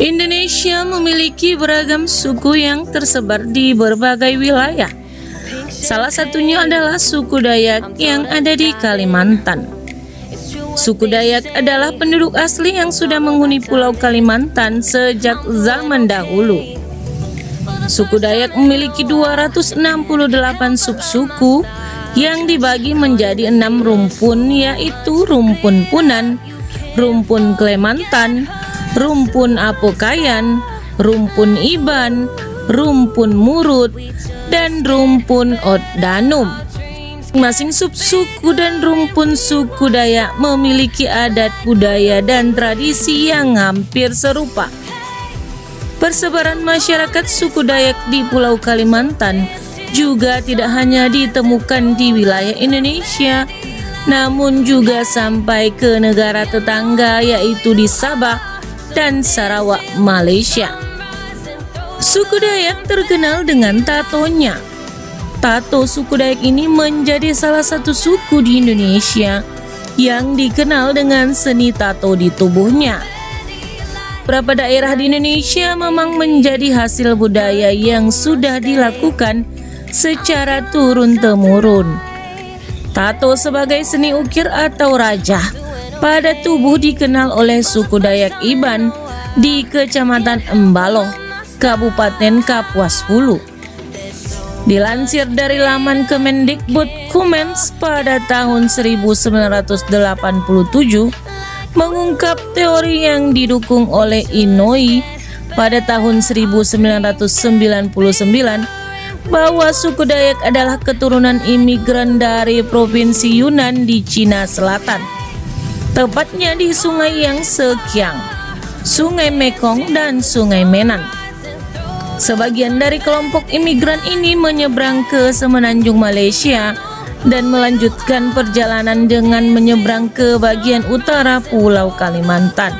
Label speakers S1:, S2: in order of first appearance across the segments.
S1: Indonesia memiliki beragam suku yang tersebar di berbagai wilayah. Salah satunya adalah suku Dayak yang ada di Kalimantan. Suku Dayak adalah penduduk asli yang sudah menghuni Pulau Kalimantan sejak zaman dahulu. Suku Dayak memiliki 268 subsuku yang dibagi menjadi 6 rumpun, yaitu rumpun Punan, rumpun Klemantan, rumpun Apokayan, rumpun Iban, rumpun Murut, dan rumpun Oddanum. Masing subsuku dan rumpun suku Dayak memiliki adat, budaya, dan tradisi yang hampir serupa. Persebaran masyarakat suku Dayak di Pulau Kalimantan juga tidak hanya ditemukan di wilayah Indonesia, namun juga sampai ke negara tetangga, yaitu di Sabah dan Sarawak, Malaysia. Suku Dayak terkenal dengan tatonya. Tato suku Dayak ini menjadi salah satu suku di Indonesia yang dikenal dengan seni tato di tubuhnya. Beberapa daerah di Indonesia memang menjadi hasil budaya yang sudah dilakukan secara turun-temurun. Tato sebagai seni ukir atau rajah pada tubuh dikenal oleh suku Dayak Iban di Kecamatan Embaloh, Kabupaten Kapuas Hulu. Dilansir dari laman Kemendikbudkumens pada tahun 1987, mengungkap teori yang didukung oleh Inouye pada tahun 1999 bahwa suku Dayak adalah keturunan imigran dari Provinsi Yunnan di Cina Selatan, tepatnya di Sungai Yangtze Kiang, Sungai Mekong, dan Sungai Menan. Sebagian dari kelompok imigran ini menyeberang ke semenanjung Malaysia dan melanjutkan perjalanan dengan menyeberang ke bagian utara Pulau Kalimantan.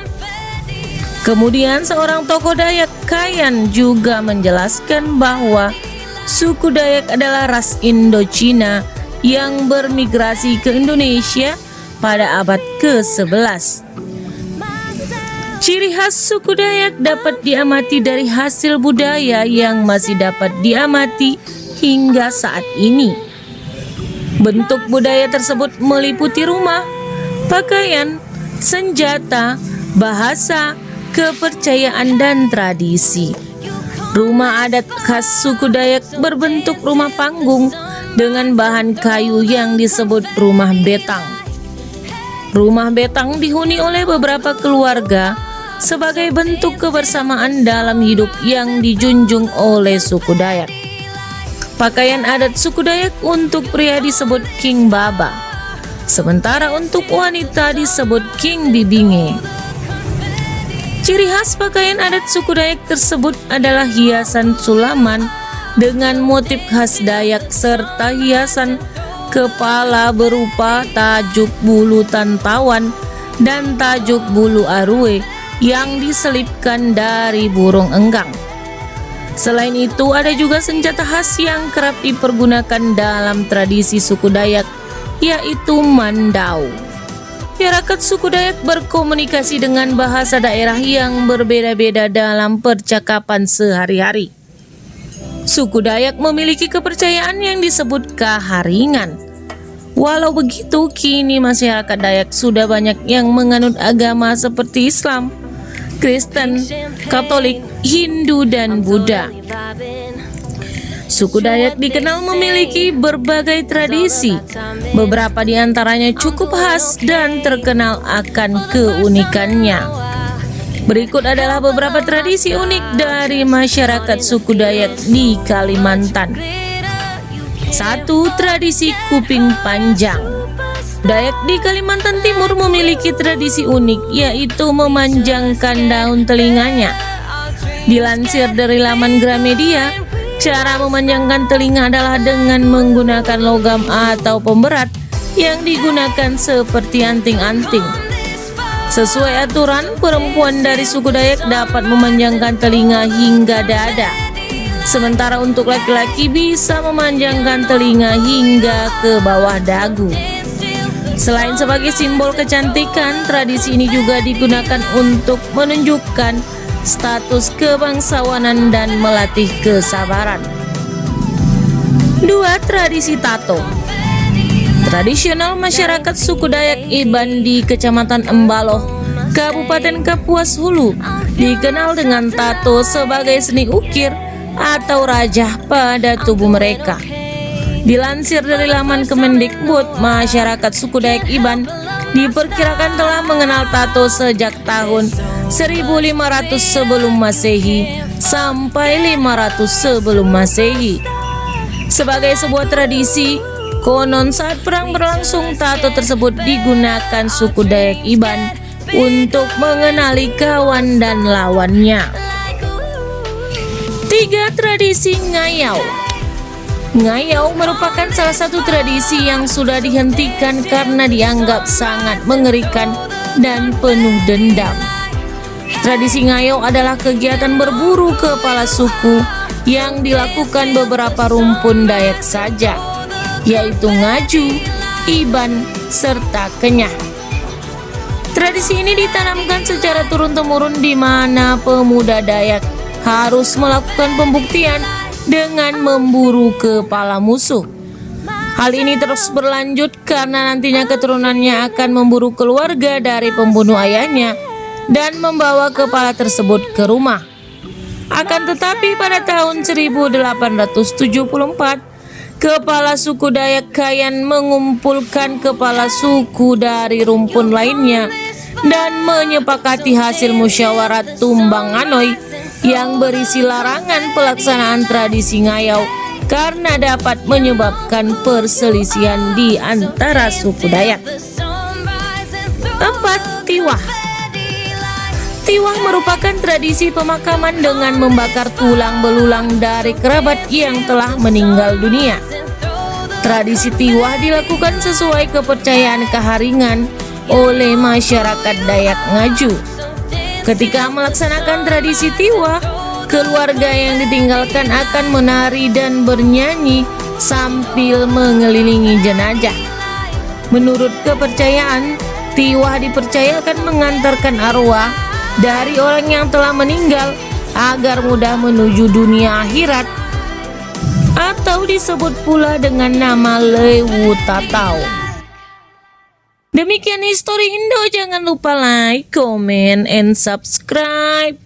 S1: Kemudian seorang tokoh Dayak, Kayan, juga menjelaskan bahwa suku Dayak adalah ras Indochina yang bermigrasi ke Indonesia pada abad ke-11. Ciri khas suku Dayak dapat diamati dari hasil budaya yang masih dapat diamati hingga saat ini. Bentuk budaya tersebut meliputi rumah, pakaian, senjata, bahasa, kepercayaan, dan tradisi. Rumah adat khas suku Dayak berbentuk rumah panggung dengan bahan kayu yang disebut rumah betang. Rumah betang dihuni oleh beberapa keluarga sebagai bentuk kebersamaan dalam hidup yang dijunjung oleh suku Dayak. Pakaian adat suku Dayak untuk pria disebut King Baba, sementara untuk wanita disebut King Bibinge. Ciri khas pakaian adat suku Dayak tersebut adalah hiasan sulaman dengan motif khas Dayak serta hiasan kepala berupa tajuk bulu tantawan dan tajuk bulu arue yang diselipkan dari burung enggang. Selain itu, ada juga senjata khas yang kerap dipergunakan dalam tradisi suku Dayak, yaitu mandau. Masyarakat suku Dayak berkomunikasi dengan bahasa daerah yang berbeda-beda dalam percakapan sehari-hari. Suku Dayak memiliki kepercayaan yang disebut kaharingan. Walau begitu, kini masyarakat Dayak sudah banyak yang menganut agama seperti Islam, Kristen, Katolik, Hindu, dan Buddha. Suku Dayak dikenal memiliki berbagai tradisi. Beberapa di antaranya cukup khas dan terkenal akan keunikannya. Berikut adalah beberapa tradisi unik dari masyarakat suku Dayak di Kalimantan. 1. Tradisi kuping panjang. Dayak di Kalimantan Timur memiliki tradisi unik, yaitu memanjangkan daun telinganya. Dilansir dari laman Gramedia, cara memanjangkan telinga adalah dengan menggunakan logam atau pemberat yang digunakan seperti anting-anting. Sesuai aturan, perempuan dari suku Dayak dapat memanjangkan telinga hingga dada, sementara untuk laki-laki bisa memanjangkan telinga hingga ke bawah dagu. Selain sebagai simbol kecantikan, tradisi ini juga digunakan untuk menunjukkan status kebangsawanan dan melatih kesabaran. 2. Tradisi tato. Tradisional masyarakat suku Dayak Iban di Kecamatan Embaloh, Kabupaten Kapuas Hulu dikenal dengan tato sebagai seni ukir atau rajah pada tubuh mereka. Dilansir dari laman Kemendikbud, masyarakat suku Dayak Iban diperkirakan telah mengenal tato sejak tahun 1500 sebelum Masehi sampai 500 sebelum Masehi. Sebagai sebuah tradisi, konon saat perang berlangsung, tato tersebut digunakan suku Dayak Iban untuk mengenali kawan dan lawannya. 3. Tradisi ngayau. Ngayau merupakan salah satu tradisi yang sudah dihentikan karena dianggap sangat mengerikan dan penuh dendam. Tradisi ngayau adalah kegiatan berburu kepala suku yang dilakukan beberapa rumpun Dayak saja, yaitu Ngaju, Iban, serta Kenyah. Tradisi ini ditanamkan secara turun-temurun di mana pemuda Dayak harus melakukan pembuktian dengan memburu kepala musuh. Hal ini terus berlanjut karena nantinya keturunannya akan memburu keluarga dari pembunuh ayahnya dan membawa kepala tersebut ke rumah. Akan tetapi pada tahun 1874, kepala suku Dayak Kayan mengumpulkan kepala suku dari rumpun lainnya dan menyepakati hasil musyawarah tumbang Anoy yang berisi larangan pelaksanaan tradisi ngayau karena dapat menyebabkan perselisihan di antara suku Dayak. 4. Tiwah. Tiwah merupakan tradisi pemakaman dengan membakar tulang belulang dari kerabat yang telah meninggal dunia. Tradisi tiwah dilakukan sesuai kepercayaan keharingan oleh masyarakat Dayak Ngaju. Ketika melaksanakan tradisi tiwah, keluarga yang ditinggalkan akan menari dan bernyanyi sambil mengelilingi jenazah. Menurut kepercayaan, tiwah dipercayakan mengantarkan arwah dari orang yang telah meninggal agar mudah menuju dunia akhirat, atau disebut pula dengan nama Lewu Tatau. Demikian History Indo, jangan lupa like, comment, and subscribe.